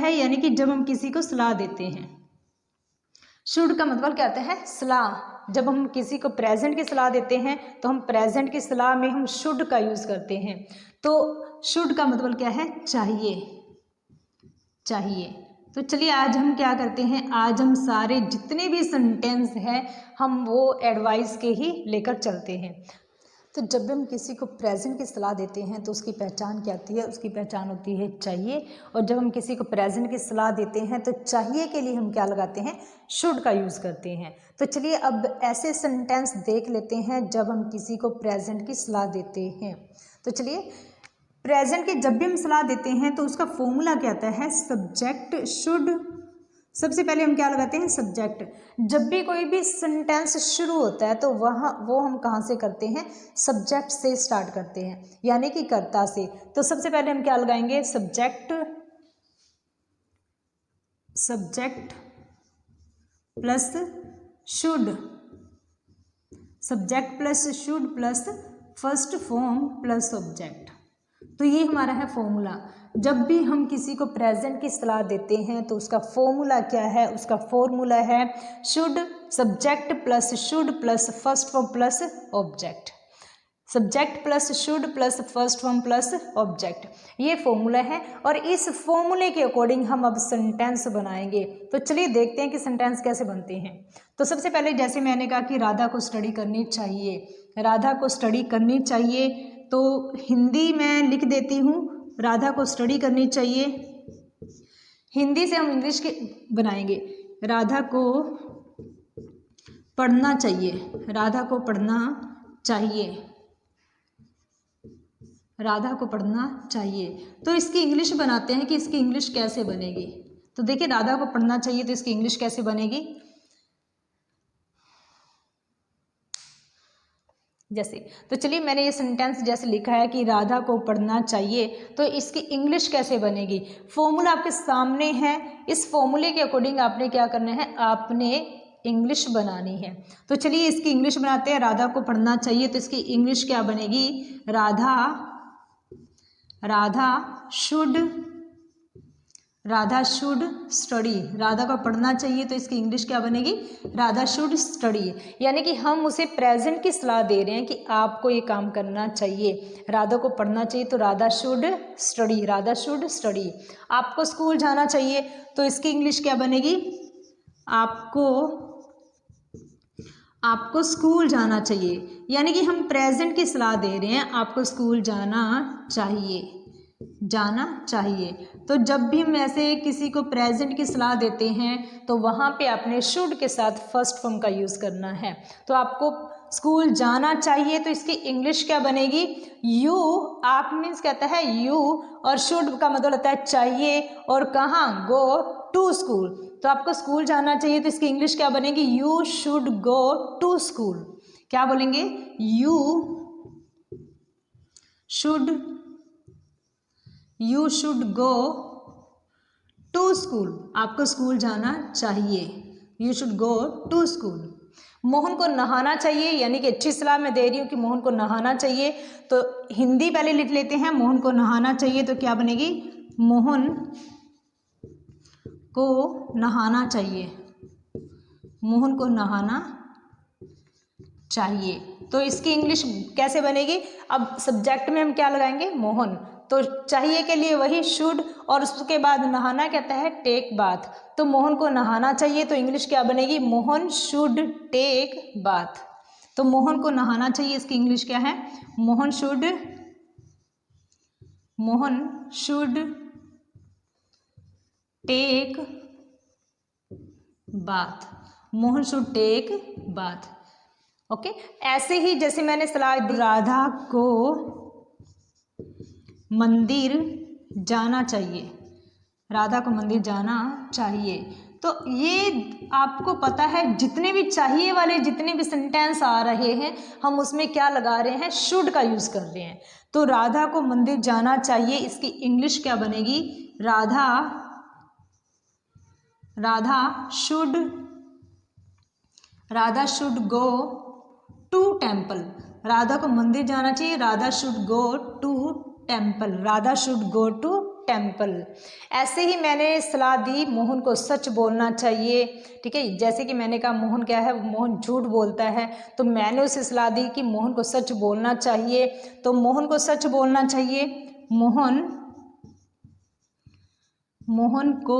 है, यानी कि जब हम किसी को सलाह देते हैं। शुड का मतलब क्या होता है? सलाह। जब हम किसी को प्रेजेंट की सलाह देते हैं तो हम प्रेजेंट की सलाह में हम शुड का यूज करते हैं। तो शुड का मतलब क्या है? चाहिए, चाहिए। तो चलिए आज हम क्या करते हैं, आज हम सारे जितने भी सेंटेंस हैं हम वो एडवाइस के ही लेकर चलते हैं। तो जब भी हम किसी को प्रेजेंट की सलाह देते हैं तो उसकी पहचान क्या होती है? उसकी पहचान होती है चाहिए। और जब हम किसी को प्रेजेंट की सलाह देते हैं तो चाहिए के लिए हम क्या लगाते हैं? शुड का यूज़ करते हैं। तो चलिए अब ऐसे सेंटेंस देख लेते हैं जब हम किसी को प्रेजेंट की सलाह देते हैं। तो चलिए प्रेजेंट की जब भी हम सलाह देते हैं तो उसका फॉर्मूला क्या आता है? Subject should. सबसे पहले हम क्या लगाते हैं? सब्जेक्ट। जब भी कोई भी सेंटेंस शुरू होता है तो वो हम कहाँ से करते हैं? सब्जेक्ट से स्टार्ट करते हैं, यानी कि कर्ता से। तो सबसे पहले हम क्या लगाएंगे? Subject, subject plus should, subject plus should plus first form plus object. तो ये हमारा है फॉर्मूला। जब भी हम किसी को प्रेजेंट की सलाह देते हैं तो उसका फॉर्मूला क्या है? उसका फॉर्मूला है should, subject plus should plus first form plus object. Subject plus should plus first form plus object, ये फॉर्मूला है। और इस फॉर्मूले के अकॉर्डिंग हम अब सेंटेंस बनाएंगे। तो चलिए देखते हैं कि सेंटेंस कैसे बनते हैं। तो सबसे पहले जैसे मैंने कहा कि राधा को स्टडी करनी चाहिए, राधा को स्टडी करनी चाहिए, तो हिंदी में लिख देती हूँ राधा को स्टडी करनी चाहिए। हिंदी से हम इंग्लिश के बनाएंगे, राधा को पढ़ना चाहिए, राधा को पढ़ना चाहिए, राधा को पढ़ना चाहिए। तो इसकी इंग्लिश बनाते हैं कि इसकी इंग्लिश कैसे बनेगी। तो देखिए राधा को पढ़ना चाहिए तो इसकी इंग्लिश कैसे बनेगी? जैसे, तो चलिए मैंने ये सेंटेंस जैसे लिखा है कि राधा को पढ़ना चाहिए, तो इसकी इंग्लिश कैसे बनेगी? फॉर्मूला आपके सामने है, इस फॉर्मूले के अकॉर्डिंग आपने क्या करना है? आपने इंग्लिश बनानी है। तो चलिए इसकी इंग्लिश बनाते हैं। राधा को पढ़ना चाहिए तो इसकी इंग्लिश क्या बनेगी? Radha should study. राधा को पढ़ना चाहिए तो इसकी इंग्लिश क्या बनेगी? Radha should study. यानी कि हम उसे प्रेजेंट की सलाह दे रहे हैं कि आपको ये काम करना चाहिए, राधा को पढ़ना चाहिए तो Radha should study, Radha should study. आपको स्कूल जाना चाहिए तो इसकी इंग्लिश क्या बनेगी? आपको स्कूल जाना चाहिए। यानी कि हम प्रेजेंट की सलाह दे रहे हैं, आपको स्कूल जाना चाहिए, जाना चाहिए। तो जब भी हम ऐसे किसी को प्रेजेंट की सलाह देते हैं तो वहाँ पे आपने शुड के साथ फर्स्ट फॉर्म का यूज़ करना है। तो आपको स्कूल जाना चाहिए तो इसकी इंग्लिश क्या बनेगी? यू। आप मीन्स कहता है यू, और शुड का मतलब होता है चाहिए, और कहाँ? Go to school. तो आपको स्कूल जाना चाहिए तो इसकी इंग्लिश क्या बनेगी? You should go to school. क्या बोलेंगे? You should go to school. आपको स्कूल जाना चाहिए, you should go to school. Mohan को नहाना चाहिए, यानी कि अच्छी सलाह मैं दे रही हूँ कि मोहन को नहाना चाहिए। तो हिंदी पहले लिख लेते हैं, मोहन को नहाना चाहिए तो क्या बनेगी? मोहन को नहाना चाहिए, मोहन को नहाना चाहिए। तो इसकी इंग्लिश कैसे बनेगी? अब सब्जेक्ट में हम क्या लगाएंगे? मोहन। तो चाहिए के लिए वही शुड, और उसके बाद नहाना कहता है टेक बाथ। तो मोहन को नहाना चाहिए तो इंग्लिश क्या बनेगी? Mohan should take bath. तो मोहन को नहाना चाहिए, इसकी इंग्लिश क्या है? Mohan should take bath, Mohan should take bath. Okay, ऐसे ही जैसे मैंने सलाह दी, राधा को मंदिर जाना चाहिए, राधा को मंदिर जाना चाहिए। तो ये आपको पता है जितने भी चाहिए वाले जितने भी सेंटेंस आ रहे हैं हम उसमें क्या लगा रहे हैं? शुड का यूज कर रहे हैं। तो राधा को मंदिर जाना चाहिए, इसकी इंग्लिश क्या बनेगी? Radha should go to temple. Radha को मंदिर जाना चाहिए, Radha should go to temple, Radha should go to temple. ऐसे ही मैंने सलाह दी मोहन को सच बोलना चाहिए, ठीक है। जैसे कि मैंने कहा मोहन क्या है, मोहन झूठ बोलता है, तो मैंने उसे सलाह दी कि मोहन को सच बोलना चाहिए। तो मोहन को सच बोलना चाहिए, मोहन को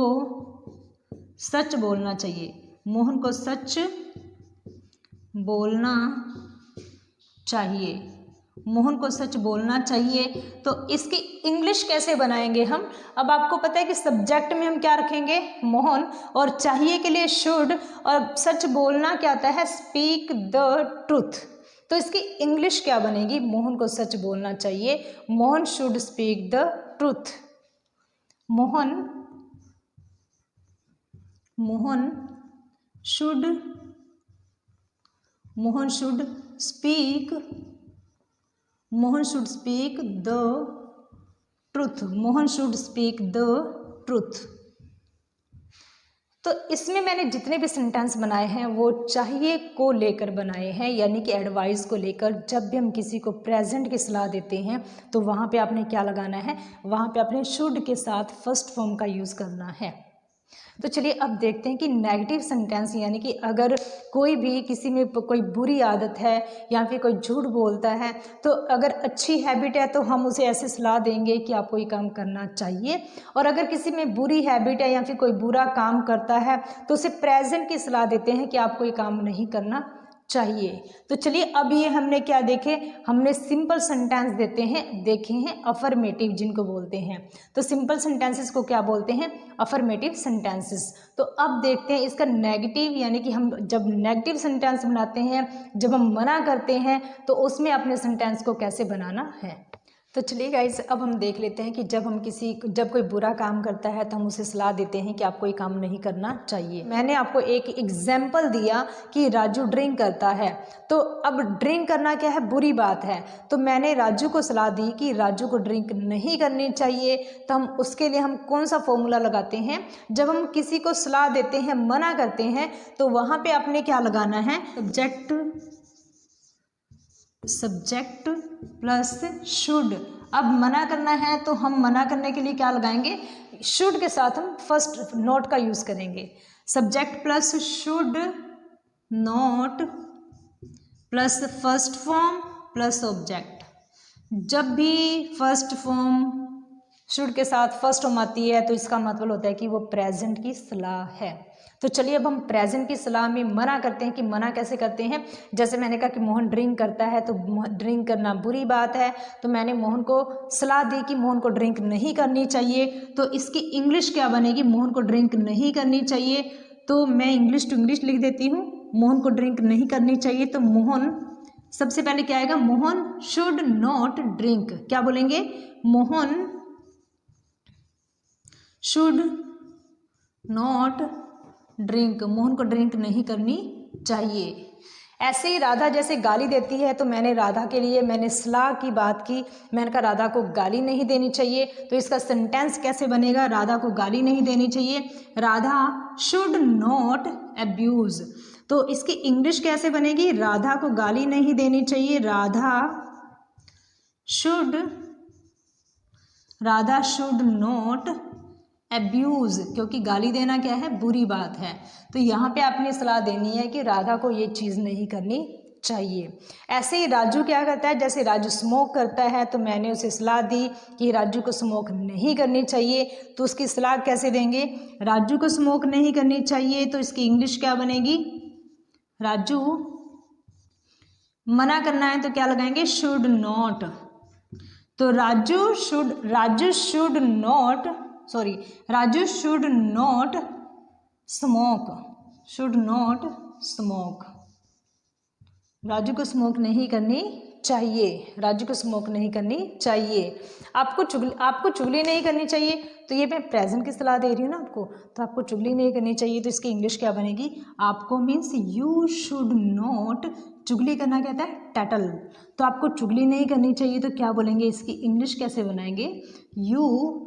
सच बोलना चाहिए, मोहन को सच बोलना चाहिए, मोहन को सच बोलना चाहिए। तो इसकी इंग्लिश कैसे बनाएंगे हम? अब आपको पता है कि सब्जेक्ट में हम क्या रखेंगे, मोहन, और चाहिए के लिए शुड, और सच बोलना क्या आता है, स्पीक द ट्रूथ। तो इसकी इंग्लिश क्या बनेगी, मोहन को सच बोलना चाहिए, Mohan should speak the truth. Mohan should speak the truth, Mohan should speak the truth. तो इसमें मैंने जितने भी सेंटेंस बनाए हैं वो चाहिए को लेकर बनाए हैं, यानी कि एडवाइस को लेकर। जब भी हम किसी को प्रेजेंट की सलाह देते हैं तो वहाँ पे आपने क्या लगाना है, वहाँ पे आपने शुड के साथ फर्स्ट फॉर्म का यूज़ करना है। तो चलिए अब देखते हैं कि नेगेटिव सेंटेंस, यानी कि अगर कोई भी किसी में कोई बुरी आदत है या फिर कोई झूठ बोलता है, तो अगर अच्छी हैबिट है तो हम उसे ऐसे सलाह देंगे कि आपको ये काम करना चाहिए, और अगर किसी में बुरी हैबिट है या फिर कोई बुरा काम करता है तो उसे प्रेजेंट की सलाह देते हैं कि आपको ये काम नहीं करना चाहिए। तो चलिए अब ये हमने क्या देखे, हमने सिंपल सेंटेंस देखे हैं अफर्मेटिव जिनको बोलते हैं। तो सिंपल सेंटेंसेस को क्या बोलते हैं, अफर्मेटिव सेंटेंसेस। तो अब देखते हैं इसका नेगेटिव, यानी कि हम जब नेगेटिव सेंटेंस बनाते हैं, जब हम मना करते हैं, तो उसमें अपने सेंटेंस को कैसे बनाना है। तो चलिए गाइस अब हम देख लेते हैं कि जब कोई बुरा काम करता है तो हम उसे सलाह देते हैं कि आपको ये काम नहीं करना चाहिए। मैंने आपको एक एग्जाम्पल दिया कि राजू ड्रिंक करता है, तो अब ड्रिंक करना क्या है, बुरी बात है। तो मैंने राजू को सलाह दी कि राजू को ड्रिंक नहीं करनी चाहिए। तो हम उसके लिए हम कौन सा फॉर्मूला लगाते हैं, जब हम किसी को सलाह देते हैं, मना करते हैं, तो वहाँ पे आपने क्या लगाना है, सब्जेक्ट प्लस शुड। अब मना करना है तो हम मना करने के लिए क्या लगाएंगे, शुड के साथ हम फर्स्ट नोट का यूज करेंगे। Subject plus should note plus first form plus object. जब भी फर्स्ट फॉर्म शुड के साथ फर्स्ट फॉर्म आती है तो इसका मतलब होता है कि वो प्रेजेंट की सलाह है। तो चलिए अब हम प्रेजेंट की सलाह में मना करते हैं कि मना कैसे करते हैं। जैसे मैंने कहा कि मोहन ड्रिंक करता है, तो ड्रिंक करना बुरी बात है, तो मैंने मोहन को सलाह दी कि मोहन को ड्रिंक नहीं करनी चाहिए। तो इसकी इंग्लिश क्या बनेगी, मोहन को ड्रिंक नहीं करनी चाहिए। तो मैं इंग्लिश टू इंग्लिश लिख देती हूँ, मोहन को ड्रिंक नहीं करनी चाहिए। तो मोहन सबसे पहले क्या आएगा, मोहन शुड नॉट ड्रिंक। क्या बोलेंगे, Mohan should not drink, Mohan को ड्रिंक नहीं करनी चाहिए। ऐसे ही राधा जैसे गाली देती है, तो मैंने राधा के लिए मैंने सलाह की बात की, मैंने कहा राधा को गाली नहीं देनी चाहिए। तो इसका सेंटेंस कैसे बनेगा, राधा को गाली नहीं देनी चाहिए, राधा शुड नॉट अब्यूज। तो इसकी इंग्लिश कैसे बनेगी, राधा को गाली नहीं देनी चाहिए, राधा शुड नॉट अब्यूज, क्योंकि गाली देना क्या है, बुरी बात है। तो यहाँ पे आपने सलाह देनी है कि राधा को ये चीज़ नहीं करनी चाहिए। ऐसे ही राजू क्या करता है, जैसे राजू स्मोक करता है, तो मैंने उसे सलाह दी कि राजू को स्मोक नहीं करनी चाहिए। तो उसकी सलाह कैसे देंगे, राजू को स्मोक नहीं करनी चाहिए, तो इसकी इंग्लिश क्या बनेगी, राजू मना करना है तो क्या लगाएंगे, शुड नॉट। तो Raju should not smoke, Raju को स्मोक नहीं करनी चाहिए, राजू को स्मोक नहीं करनी चाहिए। आपको चुगली नहीं करनी चाहिए, तो ये मैं प्रेजेंट की सलाह दे रही हूँ ना आपको, तो आपको चुगली नहीं करनी चाहिए। तो इसकी इंग्लिश क्या बनेगी, आपको मीन्स यू शुड नॉट, चुगली करना कहता है टैटल, तो आपको चुगली नहीं करनी चाहिए। तो क्या बोलेंगे, इसकी इंग्लिश कैसे बनाएंगे, यू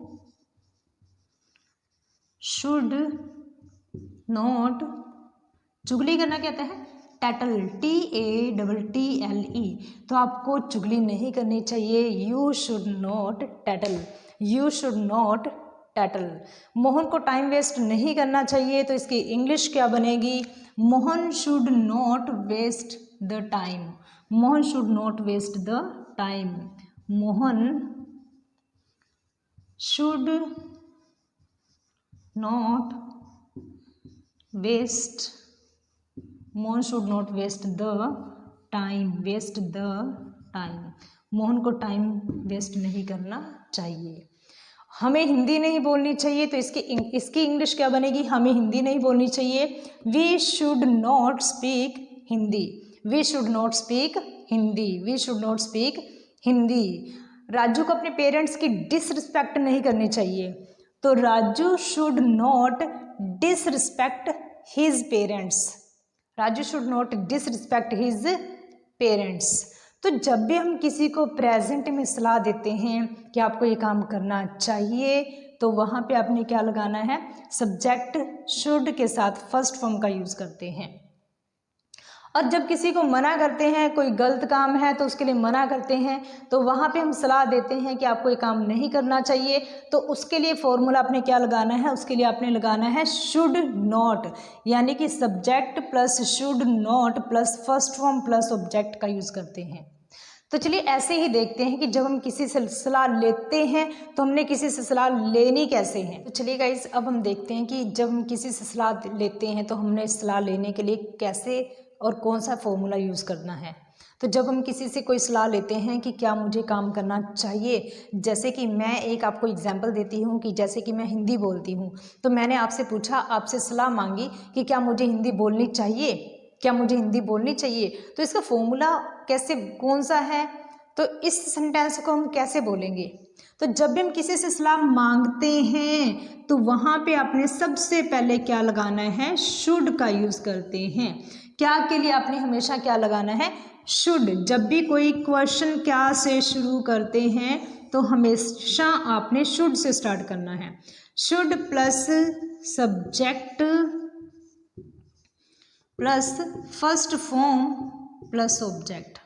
शुड नॉट, चुगली करना कहता है टैटल, TATTLE, तो आपको चुगली नहीं करनी चाहिए, you should not tattle. You should not tattle. Mohan को टाइम वेस्ट नहीं करना चाहिए, तो इसकी इंग्लिश क्या बनेगी? Mohan should not waste the time. Mohan should not waste the time. Mohan should not waste, Mohan should not waste the time, waste the time. Mohan को time waste नहीं करना चाहिए। हमें हिंदी नहीं बोलनी चाहिए, तो इसकी इंग्लिश क्या बनेगी? हमें हिंदी नहीं बोलनी चाहिए। We should not speak Hindi. We should not speak Hindi. We should not speak Hindi. Raju को अपने पेरेंट्स की डिसरिस्पेक्ट नहीं करनी चाहिए, तो Raju should not disrespect his parents. Raju should not disrespect his parents. तो जब भी हम किसी को प्रेजेंट में सलाह देते हैं कि आपको ये काम करना चाहिए, तो वहाँ पे आपने क्या लगाना है? सब्जेक्ट शुड के साथ फर्स्ट फॉर्म का यूज़ करते हैं। और जब किसी को मना करते हैं, कोई गलत काम है तो उसके लिए मना करते हैं, तो वहाँ पे हम सलाह देते हैं कि आपको ये काम नहीं करना चाहिए, तो उसके लिए फॉर्मूला आपने क्या लगाना है? उसके लिए आपने लगाना है शुड नॉट, यानी कि subject plus should not plus first form plus object का यूज़ करते हैं। तो चलिए ऐसे ही देखते हैं कि जब हम किसी से सलाह लेते हैं तो हमने किसी से सलाह लेनी कैसे है। तो चलिए गाइस, अब हम देखते हैं कि जब हम किसी से सलाह लेते हैं तो हमने सलाह लेने के लिए कैसे और कौन सा फॉर्मूला यूज़ करना है। तो जब हम किसी से कोई सलाह लेते हैं कि क्या मुझे काम करना चाहिए, जैसे कि मैं एक आपको एग्जांपल देती हूँ कि जैसे कि मैं हिंदी बोलती हूँ, तो मैंने आपसे पूछा, आपसे सलाह मांगी कि क्या मुझे हिंदी बोलनी चाहिए, क्या मुझे हिंदी बोलनी चाहिए, तो इसका फॉर्मूला कैसे, कौन सा है, तो इस सेंटेंस को हम कैसे बोलेंगे। तो जब भी हम किसी से सलाह मांगते हैं तो वहाँ पे आपने सबसे पहले क्या लगाना है? शुड का यूज़ करते हैं। क्या के लिए आपने हमेशा क्या लगाना है? शुड। जब भी कोई क्वेश्चन क्या से शुरू करते हैं तो हमेशा आपने शुड से स्टार्ट करना है। Should plus subject plus first form plus object.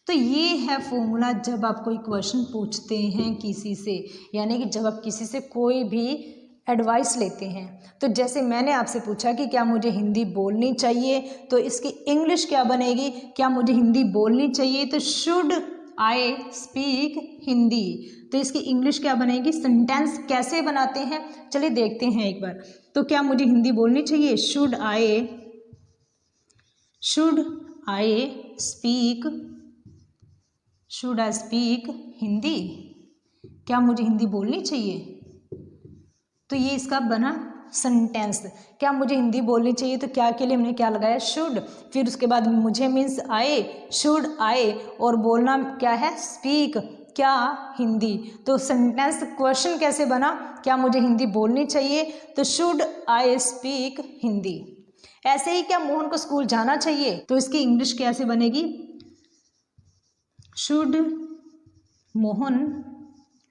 तो ये है फॉर्मूला जब आप कोई क्वेश्चन पूछते हैं किसी से, यानी कि जब आप किसी से कोई भी एडवाइस लेते हैं। तो जैसे मैंने आपसे पूछा कि क्या मुझे हिंदी बोलनी चाहिए, तो इसकी इंग्लिश क्या बनेगी? क्या मुझे हिंदी बोलनी चाहिए, तो शुड आई स्पीक हिंदी। तो इसकी इंग्लिश क्या बनेगी? सेंटेंस कैसे बनाते हैं चलिए देखते हैं एक बार। तो क्या मुझे हिंदी बोलनी चाहिए? Should I speak Hindi. क्या मुझे हिंदी बोलनी चाहिए? तो ये इसका बना सेंटेंस। क्या मुझे हिंदी बोलनी चाहिए, तो क्या के लिए हमने क्या लगाया? शुड। फिर उसके बाद मुझे मीन्स आए, शुड आए, और बोलना क्या है? स्पीक, क्या? हिंदी। तो सेंटेंस क्वेश्चन कैसे बना? क्या मुझे हिंदी बोलनी चाहिए, तो शुड आई स्पीक हिंदी। ऐसे ही क्या मोहन को स्कूल जाना चाहिए, तो इसकी इंग्लिश कैसे बनेगी? शुड मोहन,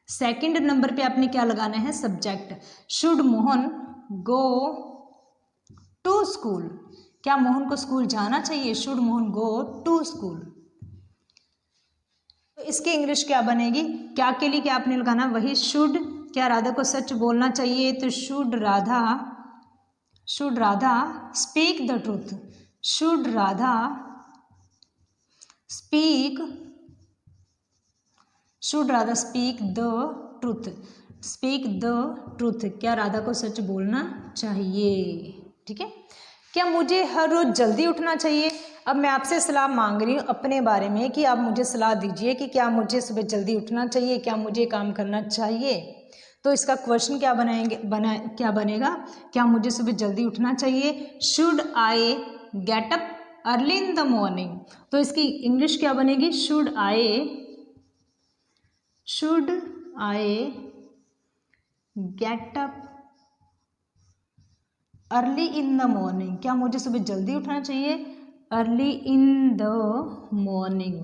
सेकंड नंबर पे आपने क्या लगाना है? Subject. Should Mohan go to school. क्या मोहन को स्कूल जाना चाहिए? Should Mohan go to school. तो इसकी इंग्लिश क्या बनेगी? क्या के लिए क्या आपने लगाना? वही शुड। क्या राधा को सच बोलना चाहिए, तो should Radha speak the truth. Should Radha speak the truth. Speak the truth. क्या राधा को सच बोलना चाहिए? ठीक है। क्या मुझे हर रोज़ जल्दी उठना चाहिए? अब मैं आपसे सलाह मांग रही हूँ अपने बारे में कि आप मुझे सलाह दीजिए कि क्या मुझे सुबह जल्दी उठना चाहिए, क्या मुझे काम करना चाहिए। तो इसका क्वेश्चन क्या क्या बनेगा? क्या मुझे सुबह जल्दी उठना चाहिए? Should I get up early in the morning. तो इसकी इंग्लिश क्या बनेगी? Should I get up early in the morning. क्या मुझे सुबह जल्दी उठना चाहिए? Early in the morning.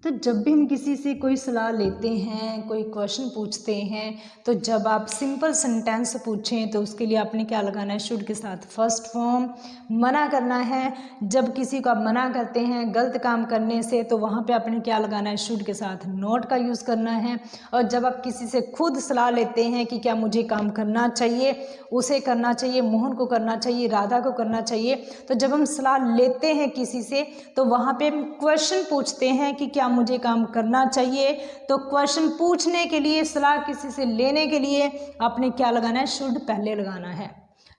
तो जब भी हम किसी से कोई सलाह लेते हैं, कोई क्वेश्चन पूछते हैं, तो जब आप सिंपल सेंटेंस पूछें तो उसके लिए आपने क्या लगाना है, शुड के साथ फर्स्ट फॉर्म। मना करना है, जब किसी को आप मना करते हैं गलत काम करने से तो वहाँ पे आपने क्या लगाना है, शुड के साथ नॉट का यूज़ करना है। और जब आप किसी से खुद सलाह लेते हैं कि क्या मुझे काम करना चाहिए, उसे करना चाहिए, मोहन को करना चाहिए, राधा को करना चाहिए, तो जब हम सलाह लेते हैं किसी से तो वहाँ पे हम क्वेश्चन पूछते हैं कि क्या मुझे काम करना चाहिए। तो क्वेश्चन पूछने के लिए, सलाह किसी से लेने के लिए आपने क्या लगाना है, शुड पहले लगाना है।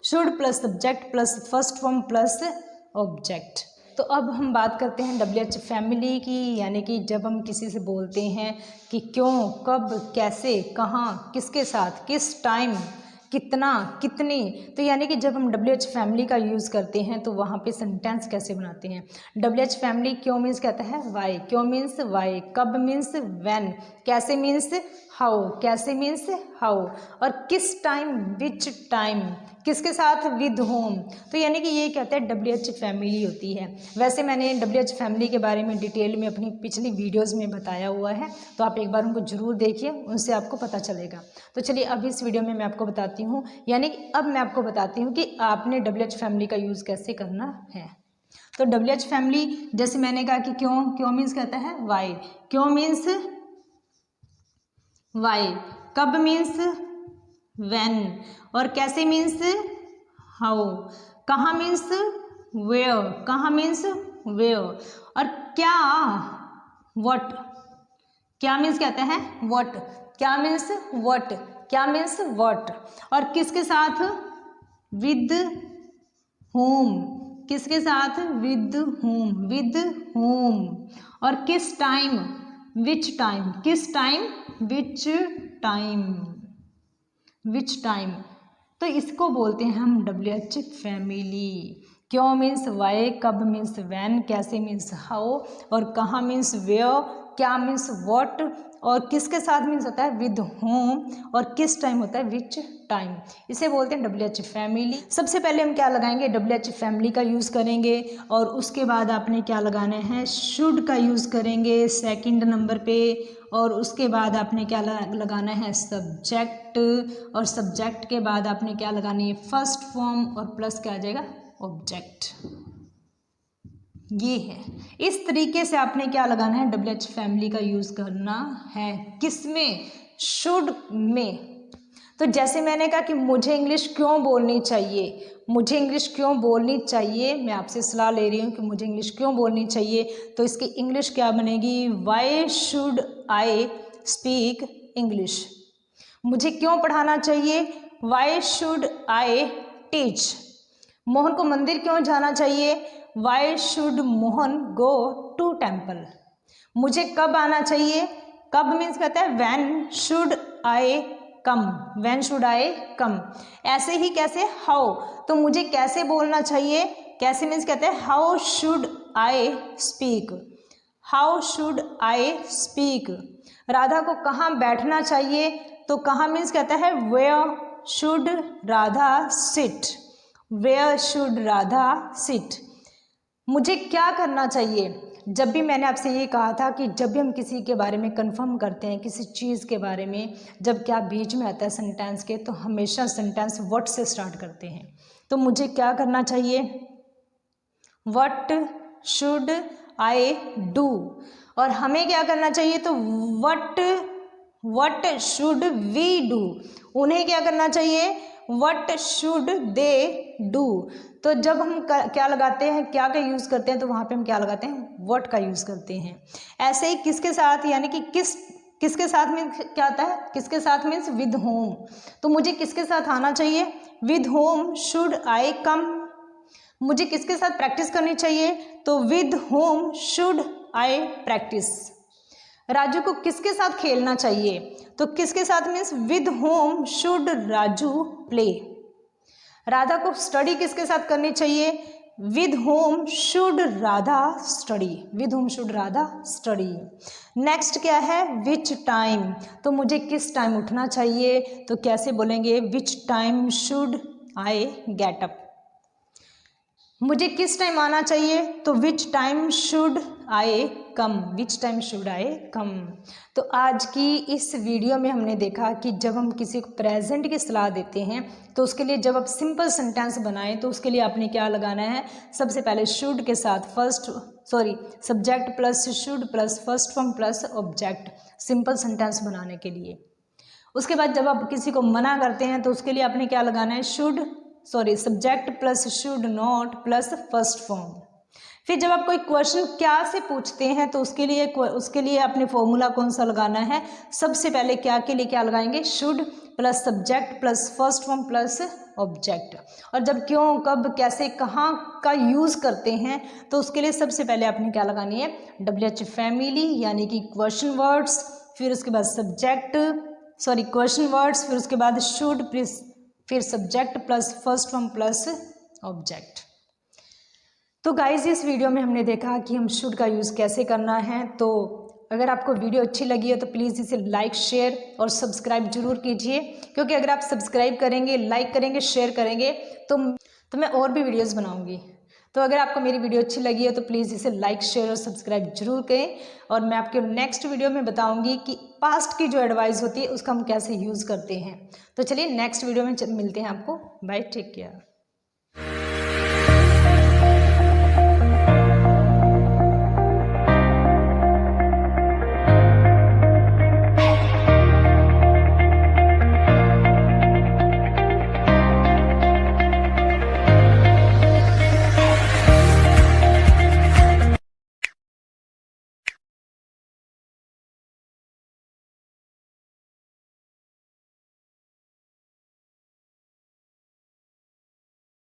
Should plus subject plus first form plus object. तो अब हम बात करते हैं WH फैमिली की, यानी कि जब हम किसी से बोलते हैं कि क्यों, कब, कैसे, कहाँ, किसके साथ, किस टाइम, कितना, कितनी, तो यानी कि जब हम WH फैमिली का यूज़ करते हैं तो वहाँ पे सेंटेंस कैसे बनाते हैं। WH फैमिली क्यों मीन्स कहता है वाई, क्यों मीन्स वाई, कब मीन्स व्हेन, कैसे मीन्स हाउ, कैसे मीन्स हाउ, और किस टाइम विच टाइम, किसके साथ विद होम। तो यानी कि ये कहते हैं WH फैमिली होती है। वैसे मैंने WH फैमिली के बारे में डिटेल में अपनी पिछली वीडियोस में बताया हुआ है, तो आप एक बार उनको ज़रूर देखिए, उनसे आपको पता चलेगा। तो चलिए अब इस वीडियो में मैं आपको बताती हूँ, यानी कि अब मैं आपको बताती हूँ कि आपने WH फैमिली का यूज़ कैसे करना है। तो WH फैमिली जैसे मैंने कहा कि क्यों, क्यों मीन्स कहता है वाई, क्यों मीन्स वाई, कब मीन्स व्हेन, और कैसे मीन्स हाउ, कहाँ मीन्स वेयर, कहाँ मीन्स वेयर, और क्या व्हाट, क्या मीन्स कहते हैं व्हाट, क्या मीन्स व्हाट, क्या मीन्स व्हाट, और किसके साथ विद होम, किसके साथ विद होम, विद होम, और किस टाइम विच टाइम, किस time which time, which time. तो इसको बोलते हैं हम WH फैमिली। क्यों मीन्स वाई, कब मीन्स व्हेन, कैसे मीन्स हाउ, और कहाँ मीन्स वेयर, क्या मीन्स व्हाट, और किसके साथ मीन्स होता है विद होम, और किस टाइम होता है विच टाइम। इसे बोलते हैं WH फैमिली। सबसे पहले हम क्या लगाएंगे, WH फैमिली का यूज़ करेंगे, और उसके बाद आपने क्या लगाना है, शुड का यूज़ करेंगे सेकंड नंबर पे, और उसके बाद आपने क्या लगाना है, सब्जेक्ट, और सब्जेक्ट के बाद आपने क्या लगानी है, फर्स्ट फॉर्म, और प्लस क्या आ जाएगा, ऑब्जेक्ट। ये है, इस तरीके से आपने क्या लगाना है, WH फैमिली का यूज़ करना है। किसमें, शुड में। तो जैसे मैंने कहा कि मुझे इंग्लिश क्यों बोलनी चाहिए, मुझे इंग्लिश क्यों बोलनी चाहिए, मैं आपसे सलाह ले रही हूँ कि मुझे इंग्लिश क्यों बोलनी चाहिए, तो इसकी इंग्लिश क्या बनेगी, why should I speak English. मुझे क्यों पढ़ाना चाहिए, why should I teach. Mohan को मंदिर क्यों जाना चाहिए, why should Mohan go to temple. मुझे कब आना चाहिए, कब मीन्स कहता है when should I come, when should I come. ऐसे ही कैसे हाउ, तो मुझे कैसे बोलना चाहिए, कैसे मीन्स कहते हैं how should I speak, how should I speak. Radha को कहाँ बैठना चाहिए, तो कहाँ मीन्स कहता है where should Radha sit, where should Radha sit. मुझे क्या करना चाहिए, जब भी मैंने आपसे ये कहा था कि जब भी हम किसी के बारे में कंफर्म करते हैं, किसी चीज़ के बारे में, जब क्या बीच में आता है सेंटेंस के, तो हमेशा सेंटेंस व्हाट से स्टार्ट करते हैं। तो मुझे क्या करना चाहिए, व्हाट शुड आई डू, और हमें क्या करना चाहिए, तो व्हाट शुड वी डू। उन्हें क्या करना चाहिए, व्हाट शुड दे डू। तो जब हम क्या लगाते हैं, क्या का यूज़ करते हैं, तो वहाँ पे हम क्या लगाते हैं, व्हाट का यूज़ करते हैं। ऐसे ही किसके साथ, यानी कि किसके साथ मीन्स क्या आता है, किसके साथ मीन्स विद होम। तो मुझे किसके साथ आना चाहिए, विद होम शुड आई कम। मुझे किसके साथ प्रैक्टिस करनी चाहिए, तो with home should I practice. Raju को किसके साथ खेलना चाहिए, तो किसके साथ means with home should Raju play. Radha को स्टडी किसके साथ करनी चाहिए, with home should Radha study, with home should Radha study. Next क्या है, विच टाइम, तो मुझे किस टाइम उठना चाहिए, तो कैसे बोलेंगे, which time should I get up. मुझे किस टाइम आना चाहिए, तो which time should I come, which time should I come. तो आज की इस वीडियो में हमने देखा कि जब हम किसी को प्रेजेंट की सलाह देते हैं तो उसके लिए जब आप सिंपल सेंटेंस बनाएं तो उसके लिए आपने क्या लगाना है, सबसे पहले शुड के साथ subject plus should plus first form plus object, simple sentence बनाने के लिए। उसके बाद जब आप किसी को मना करते हैं तो उसके लिए आपने क्या लगाना है, subject plus should not plus first form. फिर जब आप कोई क्वेश्चन क्या से पूछते हैं तो उसके लिए आपने फॉर्मूला कौन सा लगाना है, सबसे पहले क्या के लिए क्या लगाएंगे, should plus subject plus first form plus object. और जब क्यों कब कैसे कहाँ का यूज़ करते हैं तो उसके लिए सबसे पहले आपने क्या लगानी है, WH फैमिली यानी कि क्वेश्चन वर्ड्स, फिर उसके बाद क्वेश्चन वर्ड्स, फिर उसके बाद शुड, फिर subject plus first form plus object. तो गाइज इस वीडियो में हमने देखा कि हम शुड का यूज़ कैसे करना है। तो अगर आपको वीडियो अच्छी लगी है तो प्लीज़ इसे लाइक शेयर और सब्सक्राइब जरूर कीजिए, क्योंकि अगर आप सब्सक्राइब करेंगे, लाइक करेंगे, शेयर करेंगे तो मैं और भी वीडियोस बनाऊंगी। तो अगर आपको मेरी वीडियो अच्छी लगी है तो प्लीज़ इसे लाइक शेयर और सब्सक्राइब जरूर करें। और मैं आपके नेक्स्ट वीडियो में बताऊंगी कि पास्ट की जो एडवाइस होती है उसका हम कैसे यूज़ करते हैं। तो चलिए नेक्स्ट वीडियो में मिलते हैं आपको। Bye, take care.